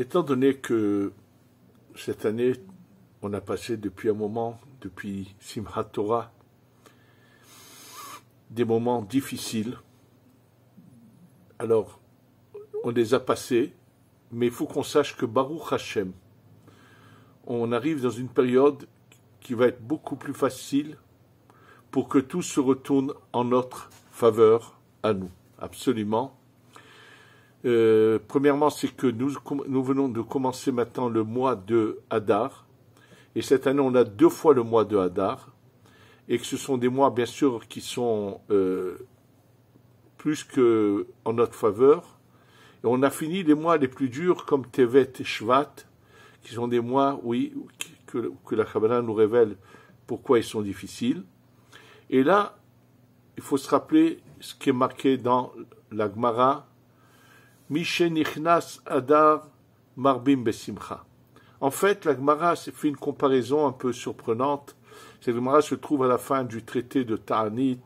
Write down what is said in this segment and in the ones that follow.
Étant donné que cette année, on a passé depuis un moment, depuis Simchat Torah, des moments difficiles. Alors, on les a passés, mais il faut qu'on sache que Baruch Hashem, on arrive dans une période qui va être beaucoup plus facile pour que tout se retourne en notre faveur à nous. Absolument. Premièrement, c'est que nous venons de commencer maintenant le mois de Hadar. Et cette année, on a 2 fois le mois de Hadar. Et que ce sont des mois, bien sûr, qui sont plus que en notre faveur. Et on a fini les mois les plus durs, comme Tevet et Shvat, qui sont des mois, oui, que la Kabbalah nous révèle pourquoi ils sont difficiles. Et là, il faut se rappeler ce qui est marqué dans la Gemara, Mishenichnas Adar Marbim Besimcha. En fait, la Gemara fait une comparaison un peu surprenante. Cette Gemara se trouve à la fin du traité de Ta'anit,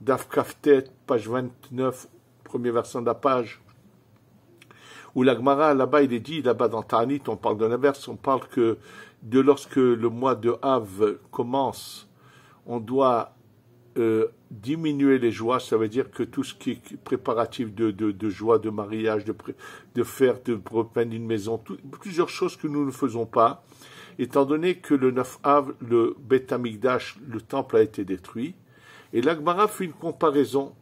Daf Kaftet, page 29, premier versant de la page, où la Gemara, là-bas, il est dit, là-bas dans Ta'anit, on parle d'un inverse, on parle que de lorsque le mois de Av commence, on doit diminuer les joies, ça veut dire que tout ce qui est préparatif de joie, de mariage, de repeindre une maison, plusieurs choses que nous ne faisons pas, étant donné que le 9 Av, le Beth Amikdash, le temple a été détruit, et la Gemara fait une comparaison.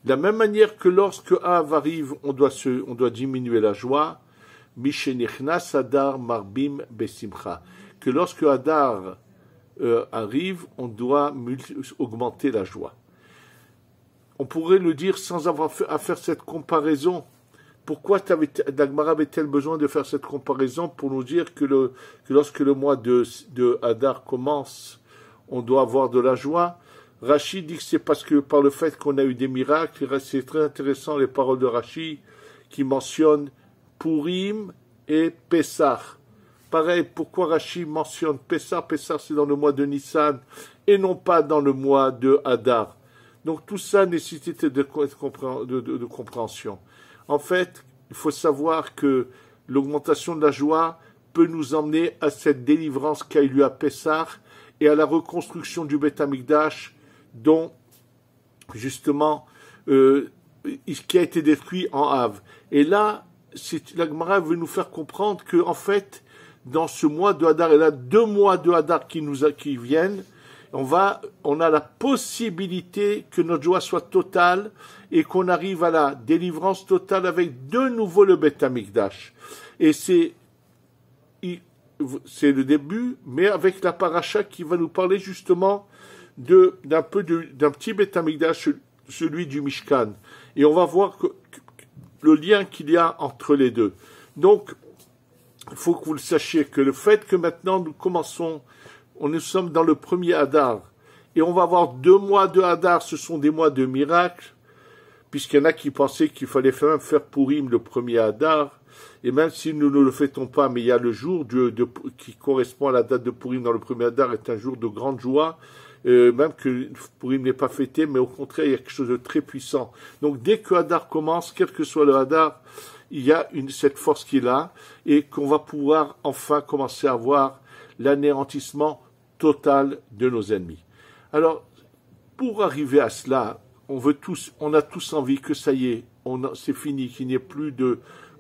De la même manière que lorsque Av arrive, on doit diminuer la joie, Mishenichnas Adar Marbim Besimcha, que lorsque Adar arrive, on doit augmenter la joie. On pourrait le dire sans avoir à faire cette comparaison. Pourquoi Dagmara avait-elle besoin de faire cette comparaison pour nous dire que lorsque le mois de Hadar commence, on doit avoir de la joie? Rashi dit que c'est parce que par le fait qu'on a eu des miracles, c'est très intéressant les paroles de Rashi qui mentionnent Purim et Pessah. Pareil, pourquoi Rashi mentionne Pessah? Pessah, c'est dans le mois de Nissan et non pas dans le mois de Hadar. Donc tout ça nécessite de compréhension. En fait, il faut savoir que l'augmentation de la joie peut nous emmener à cette délivrance qu'a eu lieu à Pessah et à la reconstruction du Beth Amikdash, dont justement qui a été détruit en Av. Et là, la Gemara veut nous faire comprendre que en fait, dans ce mois de Hadar, et là 2 mois de Hadar qui viennent, on a la possibilité que notre joie soit totale et qu'on arrive à la délivrance totale avec de nouveau le Beth Amikdash. Et c'est le début, mais avec la paracha qui va nous parler justement d'un petit Beth Amikdash, celui du Mishkan. Et on va voir le lien qu'il y a entre les deux. Donc, il faut que vous le sachiez, que le fait que maintenant nous sommes dans le premier Hadar, et on va avoir 2 mois de Hadar, ce sont des mois de miracles, puisqu'il y en a qui pensaient qu'il fallait même faire Purim le premier Hadar, et même si nous ne le fêtons pas, mais il y a le jour qui correspond à la date de Purim dans le premier Hadar, est un jour de grande joie, même que Purim n'est pas fêté, mais au contraire, il y a quelque chose de très puissant. Donc dès que Hadar commence, quel que soit le Hadar, il y a cette force qui est là, et qu'on va pouvoir enfin commencer à voir l'anéantissement total de nos ennemis. Alors, pour arriver à cela, on a tous envie que ça y est, c'est fini, qu'il n'y ait plus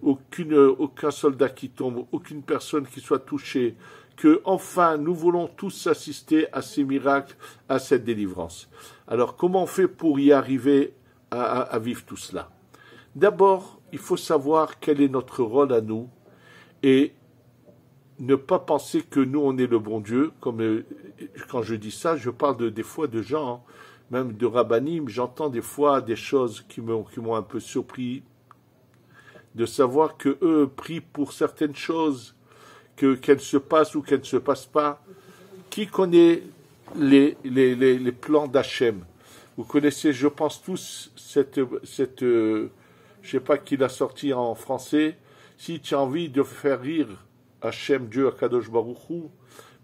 aucun soldat qui tombe, aucune personne qui soit touchée, que enfin nous voulons tous assister à ces miracles, à cette délivrance. Alors, comment on fait pour y arriver à vivre tout cela? D'abord, il faut savoir quel est notre rôle à nous et ne pas penser que nous, on est le bon Dieu. Comme quand je dis ça, je parle des fois de gens, même de rabbinim, j'entends des fois des choses qui m'ont un peu surpris, de savoir que eux prient pour certaines choses, qu'elles se passent ou qu'elles ne se passent pas. Qui connaît les plans d'Hachem? Vous connaissez, je pense tous, je sais pas qui l'a sorti en français. Si tu as envie de faire rire Hachem, Dieu, Akadosh Baruch Hu,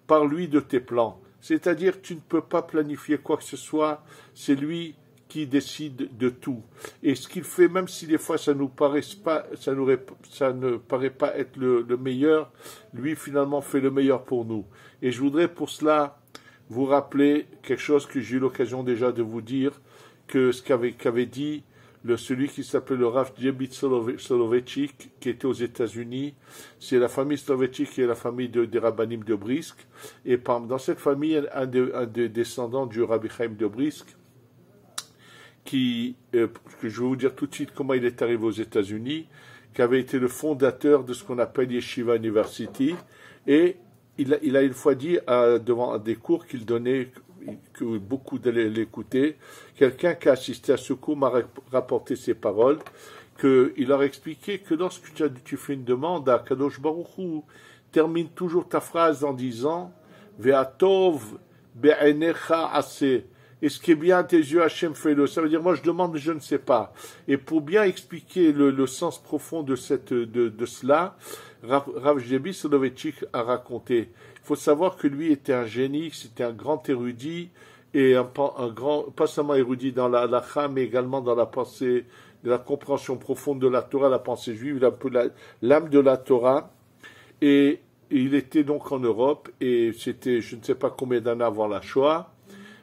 parle-lui de tes plans. C'est-à-dire que tu ne peux pas planifier quoi que ce soit, c'est lui qui décide de tout. Et ce qu'il fait, même si des fois ça ne paraît pas être le meilleur, lui finalement fait le meilleur pour nous. Et je voudrais pour cela vous rappeler quelque chose que j'ai eu l'occasion déjà de vous dire, que ce qu'avait dit celui qui s'appelait le Rav Djebit Soloveitchik, qui était aux États-Unis. C'est la famille Soloveitchik qui est la famille des Rabbanim de Brisk. Et dans cette famille, un des descendants du Rabbi Chaim de Brisk, que je vais vous dire tout de suite comment il est arrivé aux États-Unis, qui avait été le fondateur de ce qu'on appelle Yeshiva University. Et il a une fois dit devant des cours qu'il donnait, que beaucoup d'aller l'écouter, quelqu'un qui a assisté à ce cours m'a rapporté ces paroles, qu'il leur expliqué que lorsque tu fais une demande à Kadosh Baruch Hu, termine toujours ta phrase en disant Ve'atov be'enecha aseh. Et ce qui est bien à tes yeux, Hachem, fais-le. Ça veut dire, moi je demande, mais je ne sais pas. Et pour bien expliquer le sens profond de cela, Rav Djebit Soloveitchik a raconté. Il faut savoir que lui était un génie, c'était un grand érudit, et un grand, pas seulement érudit dans la halakha, mais également dans la pensée, de la compréhension profonde de la Torah, la pensée juive, l'âme de la Torah. Et il était donc en Europe, et c'était, je ne sais pas combien d'années avant la Shoah.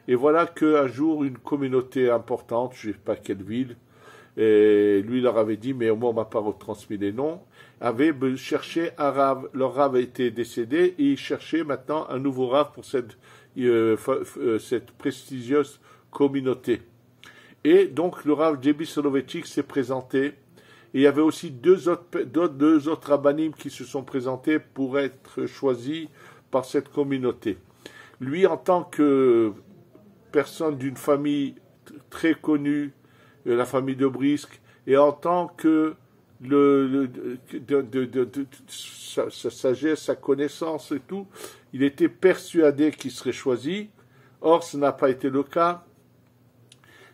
Et voilà qu'un jour, une communauté importante, je ne sais pas quelle ville, et lui leur avait dit, mais au moins on m'a pas retransmis les noms, avait cherché un rave. Leur rave a été décédé et il cherchait maintenant un nouveau rave pour cette prestigieuse communauté. Et donc le rave Djebit Soloveitchik s'est présenté. Et il y avait aussi deux autres rabbanim qui se sont présentés pour être choisis par cette communauté. Lui, en tant que personne d'une famille très connue, la famille de Brisk, et en tant que sa sagesse, sa connaissance et tout, il était persuadé qu'il serait choisi. Or, ce n'a pas été le cas.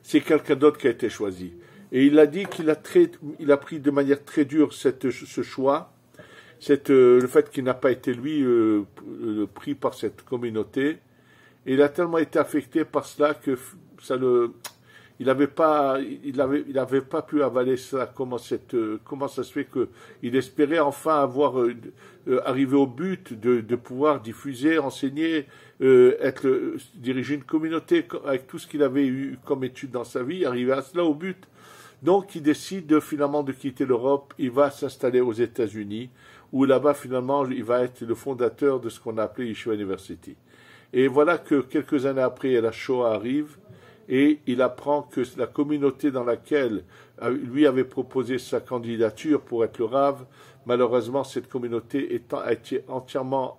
C'est quelqu'un d'autre qui a été choisi. Et il a dit qu'il a pris de manière très dure ce choix, le fait qu'il n'a pas été lui pris par cette communauté. Et il a tellement été affecté par cela que il n'avait pas pu avaler ça. Comment ça se fait qu'il espérait enfin avoir arrivé au but de pouvoir diffuser, enseigner, diriger une communauté avec tout ce qu'il avait eu comme étude dans sa vie, arriver à cela au but. Donc il décide finalement de quitter l'Europe, il va s'installer aux États-Unis, où là-bas finalement il va être le fondateur de ce qu'on a appelé Yeshiva University. Et voilà que quelques années après, la Shoah arrive, et il apprend que la communauté dans laquelle lui avait proposé sa candidature pour être le Rav, malheureusement cette communauté a été entièrement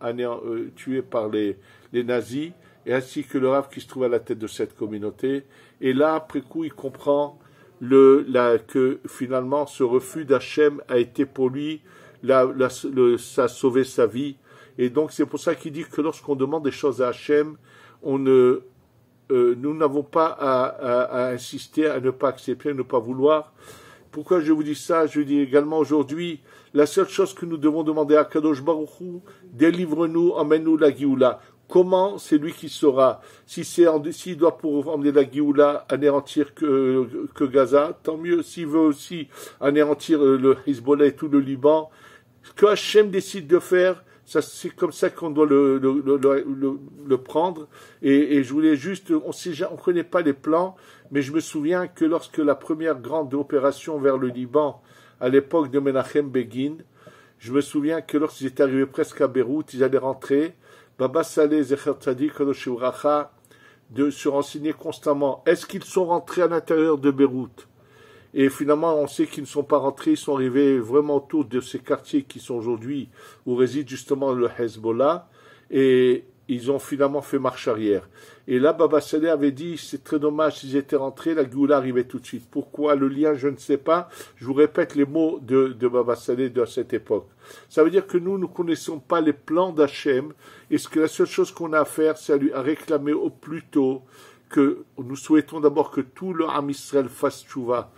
tuée par les nazis, et ainsi que le Rav qui se trouve à la tête de cette communauté. Et là, après coup, il comprend que finalement ce refus d'Hachem a été pour lui, ça a sauvé sa vie. Et donc c'est pour ça qu'il dit que lorsqu'on demande des choses à Hachem, nous n'avons pas à insister, à ne pas accepter, à ne pas vouloir. Pourquoi je vous dis ça? Je dis également aujourd'hui, la seule chose que nous devons demander à Kadosh Baruch Hu, délivre-nous, emmène-nous la Géoula. Comment? C'est lui qui saura. S'il doit pour emmener la Géoula anéantir que Gaza, tant mieux. S'il veut aussi anéantir le Hezbollah et tout le Liban, ce que Hachem décide de faire, c'est comme ça qu'on doit le prendre. Et je voulais juste, on ne connaît pas les plans, mais je me souviens que lorsque la première grande opération vers le Liban, à l'époque de Menachem Begin, je me souviens que lorsqu'ils étaient arrivés presque à Beyrouth, ils allaient rentrer, Baba Saleh Zecher Tzadik Kadosh Uvracha, de se renseigner constamment. Est-ce qu'ils sont rentrés à l'intérieur de Beyrouth? Et finalement, on sait qu'ils ne sont pas rentrés, ils sont arrivés vraiment autour de ces quartiers qui sont aujourd'hui, où réside justement le Hezbollah, et ils ont finalement fait marche arrière. Et là, Baba Saleh avait dit, c'est très dommage s'ils étaient rentrés, la Géoula arrivait tout de suite. Pourquoi le lien, je ne sais pas. Je vous répète les mots de Baba Saleh de cette époque. Ça veut dire que nous ne connaissons pas les plans d'Hachem, et que la seule chose qu'on a à faire, c'est à réclamer au plus tôt que nous souhaitons d'abord que tout le Ham Israël fasse tchouva,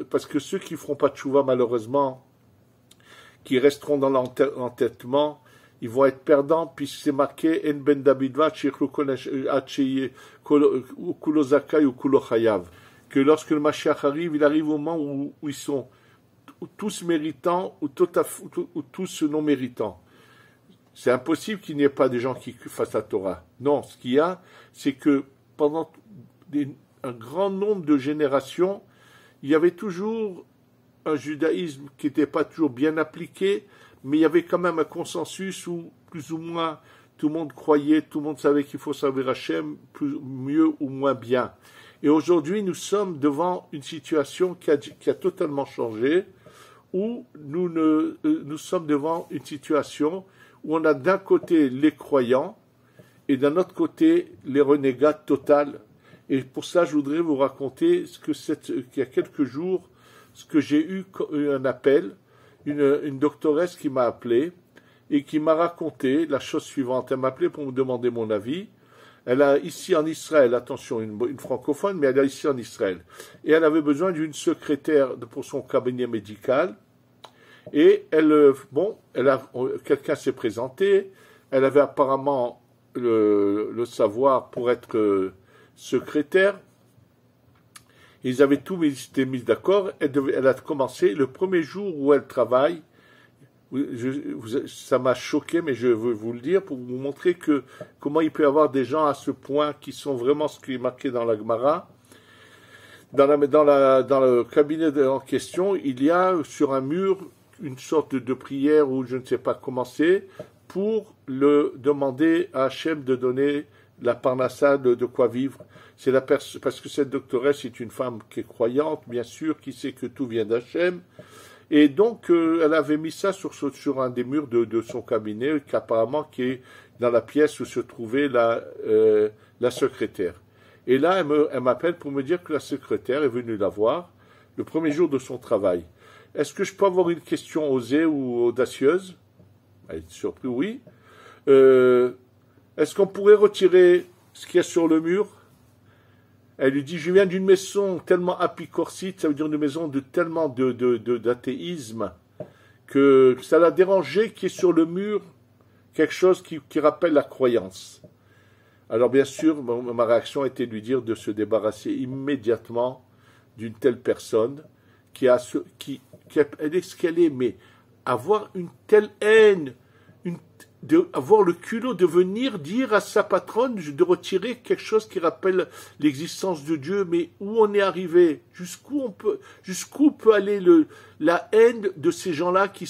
parce que ceux qui ne feront pas tchouva, malheureusement, qui resteront dans l'entêtement, ils vont être perdants, puisque c'est marqué En ben Davidva, Kulozakai ou Kulochayav. Que lorsque le Mashiach arrive, il arrive au moment où ils sont tous méritants ou tous non méritants. C'est impossible qu'il n'y ait pas des gens qui fassent la Torah. Non, ce qu'il y a, c'est que pendant un grand nombre de générations, il y avait toujours un judaïsme qui n'était pas toujours bien appliqué, mais il y avait quand même un consensus où, plus ou moins, tout le monde croyait, tout le monde savait qu'il faut servir Hachem, mieux ou moins bien. Et aujourd'hui, nous sommes devant une situation qui a totalement changé, où nous sommes devant une situation où on a d'un côté les croyants et d'un autre côté les renégats totales. Et pour ça, je voudrais vous raconter qu'il y a quelques jours, ce que j'ai eu un appel, une doctoresse qui m'a appelé et qui m'a raconté la chose suivante. Elle m'a appelé pour me demander mon avis. Elle a ici en Israël, attention, une francophone, mais elle est ici en Israël. Et elle avait besoin d'une secrétaire pour son cabinet médical. Et quelqu'un s'est présenté. Elle avait apparemment le savoir pour être secrétaire. Ils avaient tous été mis d'accord. Elle a commencé le premier jour où elle travaille. Ça m'a choqué, mais je veux vous le dire pour vous montrer comment il peut y avoir des gens à ce point qui sont vraiment ce qui est marqué dans la Gemara. Dans le cabinet en question, il y a sur un mur une sorte de prière où je ne sais pas comment c'est pour demander à Hachem de donner la parnassa de quoi vivre. Parce que cette doctoresse est une femme qui est croyante, bien sûr, qui sait que tout vient d'Hachem. Et donc, elle avait mis ça sur un des murs de son cabinet, qui est dans la pièce où se trouvait la secrétaire. Et là, elle m'appelle pour me dire que la secrétaire est venue la voir le premier jour de son travail. Est-ce que je peux avoir une question osée ou audacieuse? Elle est surprise, oui. Est-ce qu'on pourrait retirer ce qu'il y a sur le mur? Elle lui dit, je viens d'une maison tellement apicorsite, ça veut dire une maison de tellement d'athéisme, que ça l'a dérangé qu'il y ait sur le mur quelque chose qui rappelle la croyance. Alors bien sûr, ma réaction était de lui dire de se débarrasser immédiatement d'une telle personne elle est ce qu'elle est, mais avoir une telle haine, avoir le culot de venir dire à sa patronne de retirer quelque chose qui rappelle l'existence de Dieu, mais où on est arrivé, jusqu'où peut aller la haine de ces gens-là qui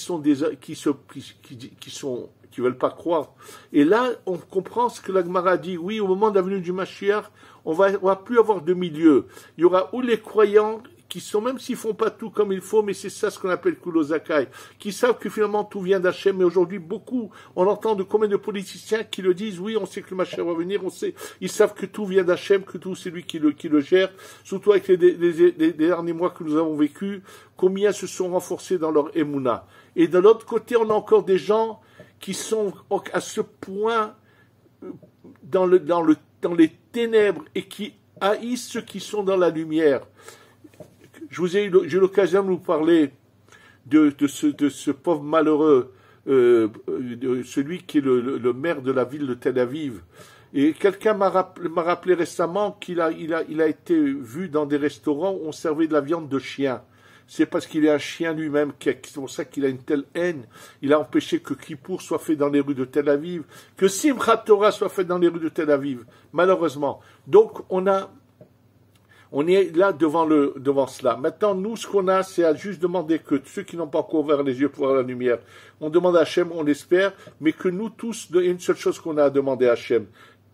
veulent pas croire. Et là, on comprend ce que la Gemara dit. Oui, au moment de la venue du Mashiach, on va plus avoir de milieu. Il y aura ou les croyants qui sont, même s'ils font pas tout comme il faut, mais c'est ça ce qu'on appelle Kulozakai, qui savent que finalement tout vient d'Hachem, mais aujourd'hui on entend de combien de politiciens qui le disent, oui, on sait que le Mashiach va venir, ils savent que tout vient d'Hachem, que tout c'est lui qui le gère, surtout avec les derniers mois que nous avons vécus, combien se sont renforcés dans leur Emouna. Et de l'autre côté, on a encore des gens qui sont à ce point dans les ténèbres et qui haïssent ceux qui sont dans la lumière. J'ai eu l'occasion de vous parler de ce pauvre malheureux, celui qui est le maire de la ville de Tel Aviv. Et quelqu'un m'a rappelé récemment qu'il a été vu dans des restaurants où on servait de la viande de chien. C'est parce qu'il est un chien lui-même, c'est pour ça qu'il a une telle haine. Il a empêché que Kippour soit fait dans les rues de Tel Aviv, que Simchat Torah soit fait dans les rues de Tel Aviv, malheureusement. Donc, on est là devant cela. Maintenant, nous, ce qu'on a, c'est à juste demander que ceux qui n'ont pas encore ouvert les yeux pour voir la lumière, on demande à Hachem, on l'espère, mais que nous tous, il y a une seule chose qu'on a à demander à Hachem.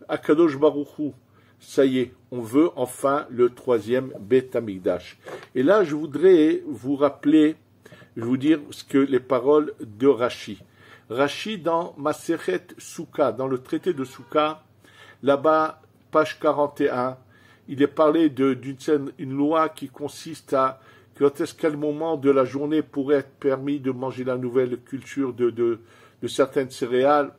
Akadosh Baruch Hu, ça y est, on veut enfin le 3e Beth Amikdash. Et là, je voudrais vous dire ce que les paroles de Rashi. Rashi dans Masechet Souka, dans le traité de Souka, là-bas, page 41, il est parlé d'une loi qui consiste à quand est-ce quel moment de la journée pourrait être permis de manger la nouvelle culture de certaines céréales.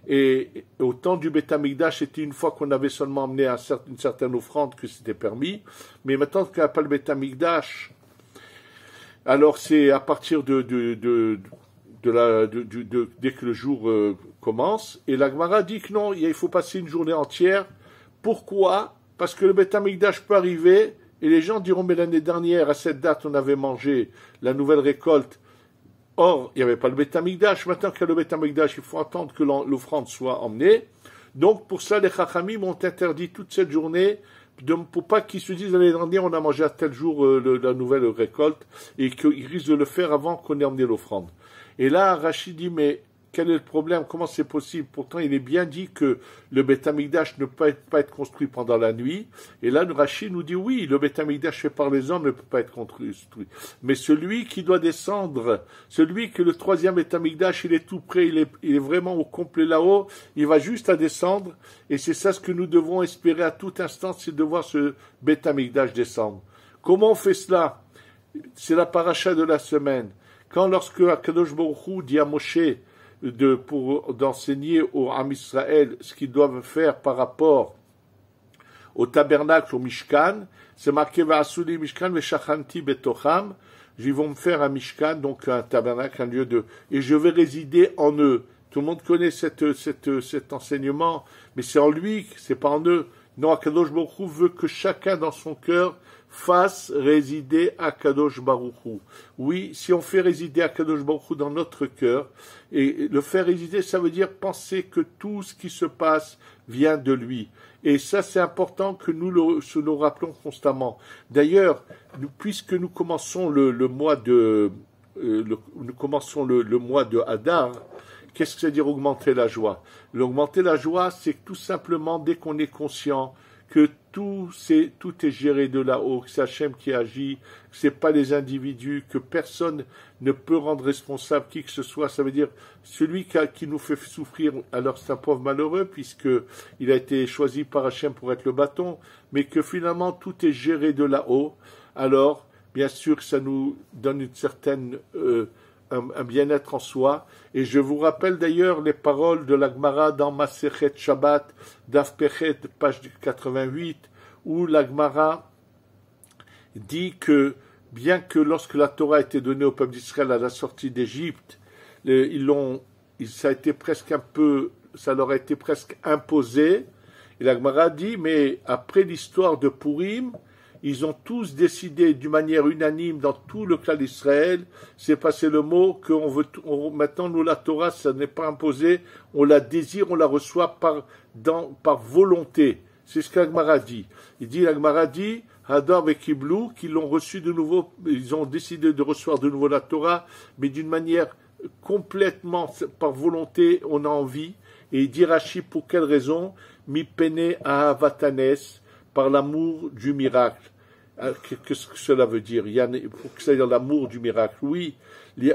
Et au temps du Beth Amikdash, c'était une fois qu'on avait seulement amené une certaine offrande que c'était permis. Mais maintenant qu'on n'a pas le Beth Amikdash, alors c'est à partir dès que le jour commence. Et la Gemara dit que non, il faut passer une journée entière. Pourquoi? Parce que le Beth Amikdash peut arriver, et les gens diront, mais l'année dernière, à cette date, on avait mangé la nouvelle récolte. Or, il n'y avait pas le Beth Amikdash. Maintenant qu'il y a le Beth Amikdash, il faut attendre que l'offrande soit emmenée. Donc, pour ça, les Chachamim ont interdit toute cette journée, pour pas qu'ils se disent, l'année dernière, on a mangé à tel jour la nouvelle récolte, et qu'ils risquent de le faire avant qu'on ait emmené l'offrande. Et là, Rachid dit, mais quel est le problème? Comment c'est possible? Pourtant, il est bien dit que le Beth Amikdash ne peut pas être construit pendant la nuit. Et là, Rachid nous dit, oui, le Beth Amikdash fait par les hommes ne peut pas être construit. Mais celui qui doit descendre, celui que le troisième Beth Amikdash, il est tout près, il est vraiment au complet là-haut, il va juste à descendre. Et c'est ça ce que nous devons espérer à tout instant, c'est de voir ce Beth Amikdash descendre. Comment on fait cela? C'est la paracha de la semaine. Lorsque Akadosh Baruch Hu dit à Moshe d'enseigner au Am Israël ce qu'ils doivent faire par rapport au tabernacle, au Mishkan, c'est marqué Va'asuli Mishkan ve'shachanti betocham. Ils vont me faire un Mishkan, donc un tabernacle, un lieu et je vais résider en eux. Tout le monde connaît cet enseignement, mais c'est en lui, c'est pas en eux. Non, Akadosh Baruch Hu veut que chacun dans son cœur fasse résider Akadosh Baruch Hu. Oui, si on fait résider Akadosh Baruch Hu dans notre cœur, et le faire résider, ça veut dire penser que tout ce qui se passe vient de lui. Et ça, c'est important que nous rappelons constamment. D'ailleurs, puisque nous commençons le mois de Hadar, qu'est-ce que ça veut dire augmenter la joie? Augmenter la joie, c'est tout simplement dès qu'on est conscient que tout est géré de là-haut, que c'est Hachem qui agit, que c'est pas les individus, que personne ne peut rendre responsable qui que ce soit. Ça veut dire celui qui nous fait souffrir, alors c'est un pauvre malheureux puisque il a été choisi par Hachem pour être le bâton, mais que finalement tout est géré de là-haut. Alors, bien sûr que ça nous donne une certaine un bien-être en soi. Et je vous rappelle d'ailleurs les paroles de la Gemara dans Masechet Shabbat, Daf Pechet, page 88, où la Gemara dit que, bien que lorsque la Torah a été donnée au peuple d'Israël à la sortie d'Égypte, ça leur a été presque imposé. Et la Gemara dit, mais après l'histoire de Purim, ils ont tous décidé d'une manière unanime dans tout le clan d'Israël, c'est passé le mot maintenant nous la Torah, ça n'est pas imposé, on la désire, on la reçoit par volonté. C'est ce que l'Agmara dit. L'Agmara dit, Hadar et Kiblou, qu'ils l'ont reçu de nouveau, ils ont décidé de recevoir de nouveau la Torah, mais d'une manière complètement par volonté, on a envie. Et il dit Rashi, pour quelle raison? Mi pene ahavatanes, par l'amour du miracle. Qu'est-ce que cela veut dire? Pour que ça veut dire l'amour du miracle. Oui,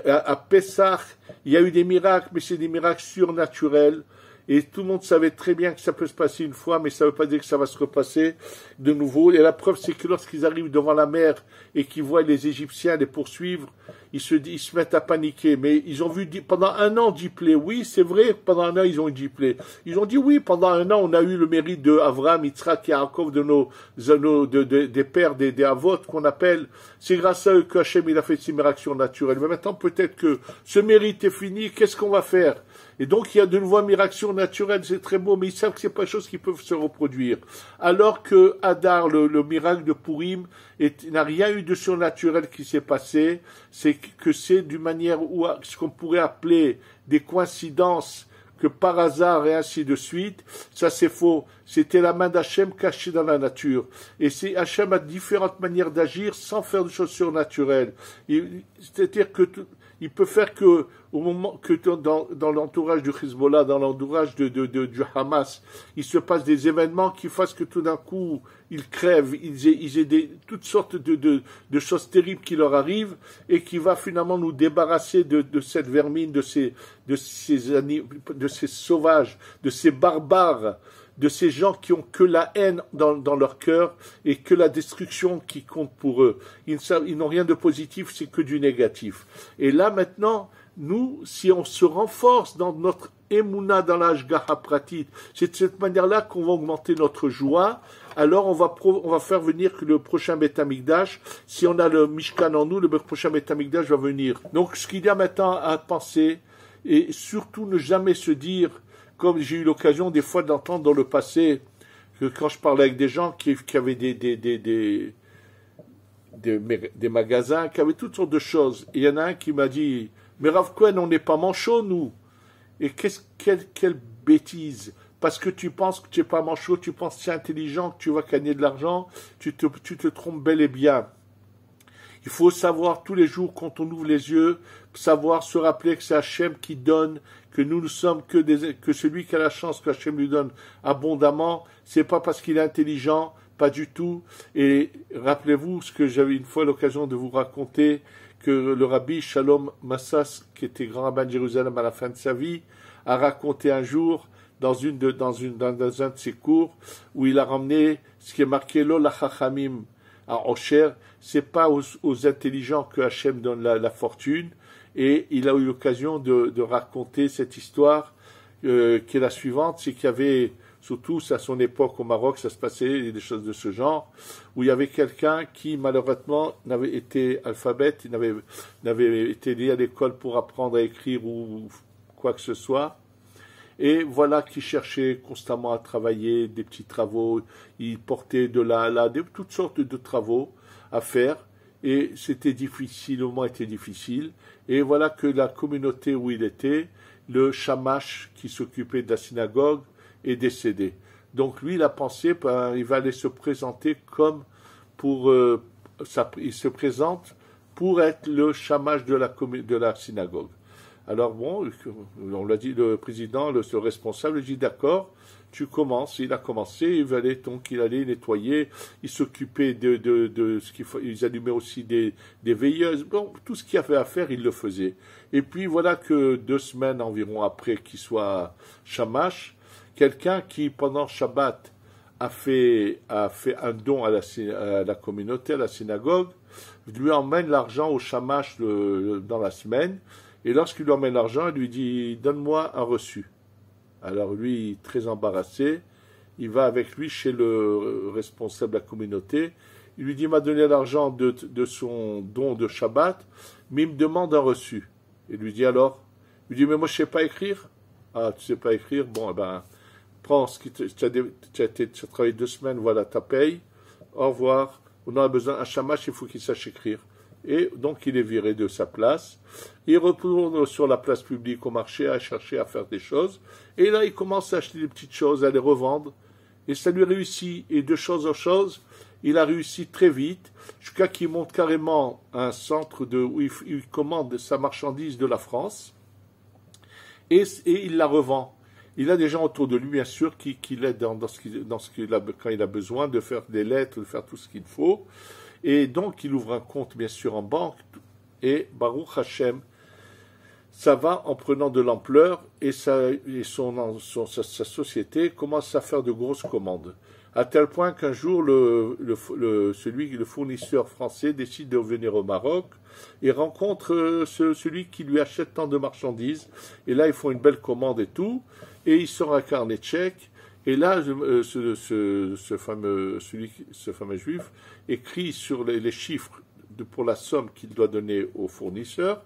à Pessah, il y a eu des miracles, mais c'est des miracles surnaturels. Et tout le monde savait très bien que ça peut se passer une fois, mais ça ne veut pas dire que ça va se repasser de nouveau. Et la preuve, c'est que lorsqu'ils arrivent devant la mer et qu'ils voient les Égyptiens les poursuivre, ils se mettent à paniquer. Mais ils ont vu pendant un an Diplé. Oui, c'est vrai, pendant un an, ils ont eu Diplé. Ils ont dit oui, pendant un an, on a eu le mérite de Avraham, Yitzhak et Yaakov, des pères, des Avot, qu'on appelle. C'est grâce à eux que Hachem, il a fait ces miracles naturelles. Mais maintenant, peut-être que ce mérite est fini. Qu'est-ce qu'on va faire? Et donc, il y a de nouveau un miracle naturel, c'est très beau, mais ils savent que c'est pas des choses qui peuvent se reproduire. Alors que Hadar, le miracle de Purim, n'a rien eu de surnaturel qui s'est passé, c'est d'une manière où ce qu'on pourrait appeler des coïncidences, que par hasard et ainsi de suite, ça c'est faux. C'était la main d'Hachem cachée dans la nature. Et Hachem a différentes manières d'agir sans faire de choses surnaturelles. C'est-à-dire que il peut faire que au moment que dans l'entourage du Hezbollah, dans l'entourage du Hamas, il se passe des événements qui fassent que tout d'un coup ils crèvent, ils aient toutes sortes de choses terribles qui leur arrivent et qui va finalement nous débarrasser de cette vermine, de ces sauvages, de ces barbares, de ces gens qui ont que la haine dans leur cœur et que la destruction qui compte pour eux. Ils n'ont rien de positif, c'est que du négatif. Et là maintenant, nous, si on se renforce dans notre Emouna dans la Hashgacha pratit. C'est de cette manière-là qu'on va augmenter notre joie. Alors on va faire venir que le prochain Beth Amikdash, si on a le Mishkan en nous, le prochain Beth Amikdash va venir. Donc ce qu'il y a maintenant à penser, et surtout ne jamais se dire, comme j'ai eu l'occasion des fois d'entendre dans le passé, que quand je parlais avec des gens qui avaient des magasins, qui avaient toutes sortes de choses, et il y en a un qui m'a dit, mais Rav Cohen, on n'est pas manchot, nous. Et quelle bêtise. Parce que tu penses que tu n'es pas manchot, tu penses que tu es intelligent, que tu vas gagner de l'argent, tu te trompes bel et bien. Il faut savoir tous les jours, quand on ouvre les yeux, savoir se rappeler que c'est Hachem qui donne, que nous ne sommes que celui qui a la chance que Hachem lui donne abondamment. C'est pas parce qu'il est intelligent, pas du tout. Et rappelez-vous ce que j'avais une fois l'occasion de vous raconter, que le rabbi Shalom Massas, qui était grand rabbin de Jérusalem à la fin de sa vie, a raconté un jour dans un de ses cours où il a ramené ce qui est marqué Lo Chachamim à Osher. C'est pas aux intelligents que Hachem donne la fortune. Et il a eu l'occasion de raconter cette histoire qui est la suivante, c'est qu'il y avait, surtout à son époque au Maroc, ça se passait des choses de ce genre, où il y avait quelqu'un qui malheureusement n'avait été alphabète, n'avait été lié à l'école pour apprendre à écrire ou quoi que ce soit, et voilà qui cherchait constamment à travailler, des petits travaux, il portait toutes sortes de travaux à faire, et c'était difficile, le moment était difficile, et voilà que la communauté où il était, le shamash qui s'occupait de la synagogue, est décédé. Donc lui, il a pensé, il va aller se présenter comme il se présente pour être le shamash de la synagogue. Alors bon, on l'a dit, le président, le responsable, il dit d'accord, tu commences. Il a commencé, il allait nettoyer, il s'occupait de ce qu'il faut, ils allumaient aussi des veilleuses, bon, tout ce qu'il y avait à faire, il le faisait. Et puis voilà que 2 semaines environ après qu'il soit shamash, quelqu'un qui pendant Shabbat a fait un don à la communauté, à la synagogue, lui emmène l'argent au shamash dans la semaine. Et lorsqu'il lui emmène l'argent, il lui dit « Donne-moi un reçu ». Alors lui, très embarrassé, il va avec lui chez le responsable de la communauté. Il lui dit « Il m'a donné l'argent de son don de Shabbat, mais il me demande un reçu ». Il lui dit « Alors ?» Il lui dit « Mais moi, je ne sais pas écrire. »« Ah, tu ne sais pas écrire? Bon, eh ben, prends ce qui tu as travaillé 2 semaines, voilà ta paye. Au revoir. On a besoin d'un shamash, il faut qu'il sache écrire. » Et donc il est viré de sa place, il retourne sur la place publique au marché à chercher à faire des choses, et là il commence à acheter des petites choses, à les revendre, et ça lui réussit, et de chose en chose, il a réussi très vite, jusqu'à qu'il monte carrément à un centre où il commande sa marchandise de la France, et il la revend. Il a des gens autour de lui, bien sûr, qui l'aident quand il a besoin de faire des lettres, de faire tout ce qu'il faut. Et donc, il ouvre un compte, bien sûr, en banque, et Baruch Hashem, ça va en prenant de l'ampleur, et sa société commence à faire de grosses commandes. À tel point qu'un jour, le fournisseur français décide de venir au Maroc, et rencontre celui qui lui achète tant de marchandises, et là, ils font une belle commande et tout, et il sort un carnet de chèques, et là, ce fameux juif écrit sur les chiffres pour la somme qu'il doit donner au fournisseur,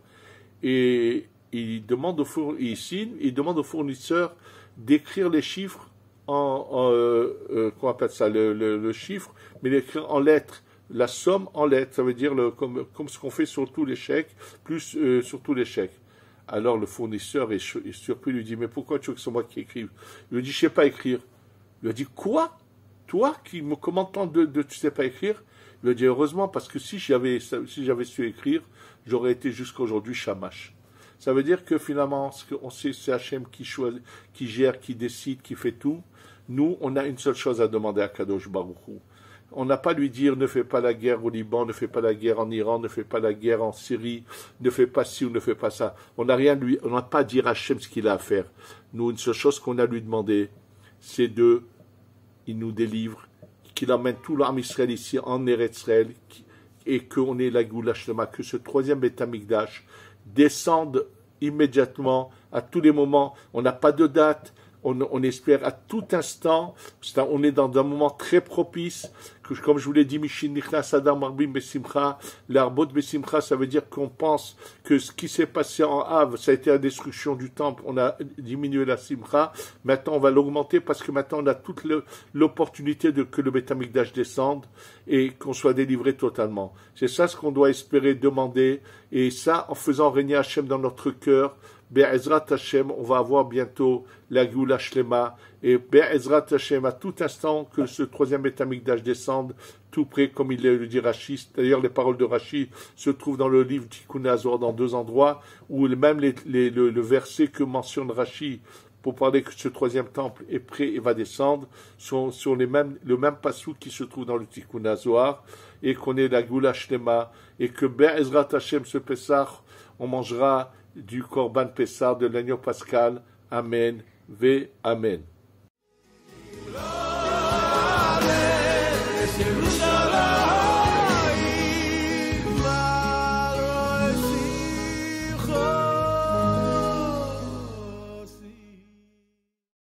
et il demande au fournisseur d'écrire les chiffres qu'on appelle ça, le chiffre, mais d'écrire en lettres, la somme en lettres, ça veut dire comme ce qu'on fait sur tous les chèques, plus sur tous les chèques. Alors le fournisseur est surpris, il lui dit « Mais pourquoi tu veux que c'est moi qui écrive ?» Il lui dit « Je ne sais pas écrire. » Il lui a dit « Quoi? Toi qui me commandes tant de tu ne sais pas écrire ?» Il lui a dit « Heureusement, parce que si j'avais su écrire, j'aurais été jusqu'à aujourd'hui shamash. » Ça veut dire que finalement, on sait c'est Hachem qui choisit, qui gère, qui décide, qui fait tout. Nous, on a une seule chose à demander à Kadosh Baruch Hu. On n'a pas à lui dire ne fais pas la guerre au Liban, ne fais pas la guerre en Iran, ne fais pas la guerre en Syrie, ne fais pas ci ou ne fais pas ça. On n'a pas à dire à Hachem ce qu'il a à faire. Nous, une seule chose qu'on a à lui demander, c'est il nous délivre, qu'il emmène tout l'âme Israël ici en Eretz Israël, et qu'on ait la Goula Shlema, que ce 3e Beth Amikdash descende immédiatement, à tous les moments. On n'a pas de date. On espère à tout instant. On est dans un moment très propice. Comme je vous l'ai dit, Mishin Nichnas Adar Marbim Besimcha, l'Arbot Besimcha, ça veut dire qu'on pense que ce qui s'est passé en Av, ça a été la destruction du temple, on a diminué la Simcha. Maintenant, on va l'augmenter parce que maintenant, on a toute l'opportunité de que le Beth Amikdash descende et qu'on soit délivré totalement. C'est ça ce qu'on doit espérer, demander. Et ça, en faisant régner Hachem dans notre cœur, Be'ezrat Hashem, on va avoir bientôt la Géoula Shlema, et Be'ezrat Hashem, à tout instant que ce troisième Beth Amikdash descende, tout près, comme il le dit Rashi. D'ailleurs, les paroles de Rashi se trouvent dans le livre Tikkun Azor, dans 2 endroits, où même le verset que mentionne Rashi, pour parler que ce troisième temple est prêt et va descendre, sont le même passou qui se trouve dans le Tikkun Azor, et qu'on ait la Géoula Shlema, et que Be'ezrat Hashem, ce Pessah, on mangera du Korban Pessah, de l'agneau pascal. Amen. Ve Amen.